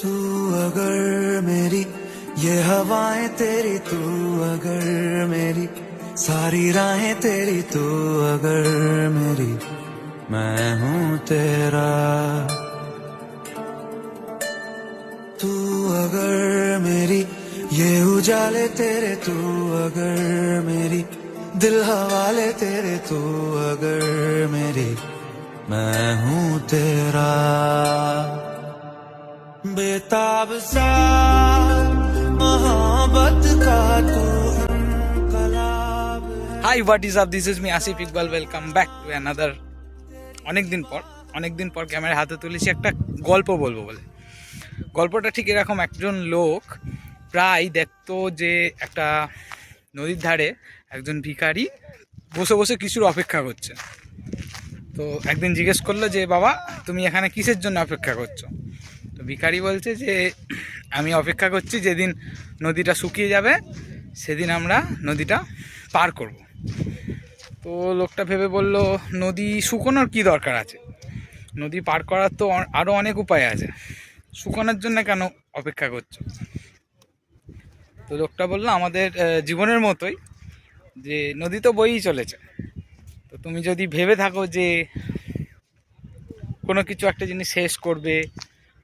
तू अगर मेरी ये हवाएं तेरी, तू अगर मेरी सारी राहें तेरी, तू अगर मेरी मैं हूँ तेरा। तू अगर मेरी ये उजाले तेरे, तू अगर मेरी दिल हवाले तेरे, तू अगर मेरी मैं हूँ तेरा। बेताब सा मोहब्बत का तू इनकलाब है। High what is up, this is me Asif Iqbal. Welcome back to another. অনেকদিন পর ক্যামেরা হাতে তুলেছি একটা গল্প বলবো বলে। গল্পটা ঠিক এরকম, একজন লোক প্রায় দেখতো যে একটা নদীর ধারে একজন ভিখারি বসে বসে কিছুর অপেক্ষা করছে। তো একদিন জিজ্ঞেস করলো যে, বাবা তুমি এখানে কিসের জন্য অপেক্ষা করছো? তো ভিখারি বলছে যে, আমি অপেক্ষা করছি যেদিন নদীটা শুকিয়ে যাবে সেদিন আমরা নদীটা পার করব। তো লোকটা ভেবে বলল, নদী শুকোনোর কী দরকার আছে? নদী পার করার তো আরও অনেক উপায় আছে, শুকোনোর জন্য কেন অপেক্ষা করছো? তো লোকটা বলল, আমাদের জীবনের মতোই, যে নদী তো বয়েই চলেছে। তো তুমি যদি ভেবে থাকো যে কোনো কিছু একটা জিনিস শেষ করবে,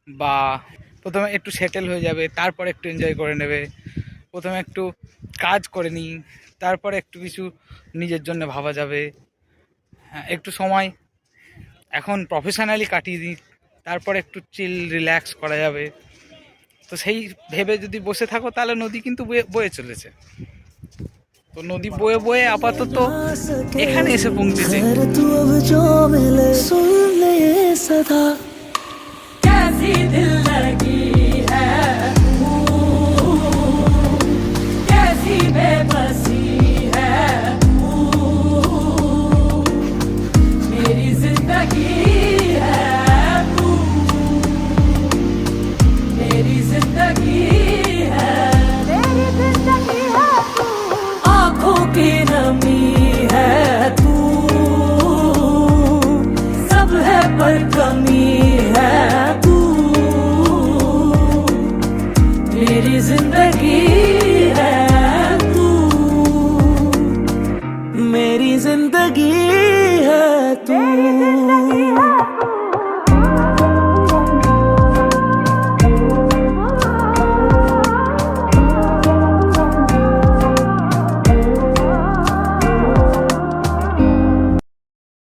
বা প্রথমে একটু সেটেল হয়ে যাবে, তারপর একটু এনজয় করে নেবে, প্রথমে একটু কাজ করে নিই, তারপরে একটু কিছু নিজের জন্য ভাবা যাবে, হ্যাঁ একটু সময় এখন প্রফেশনালি কাটিয়ে দিই, তারপর একটু চিল রিল্যাক্স করা যাবে। তো সেই ভেবে যদি বসে থাকো তাহলে নদী কিন্তু বয়ে চলেছে। তো নদী বয়ে বয়ে আপাতত এখানে এসে পৌঁছেছে। तू अब जो मिले सुन ले ये सदा।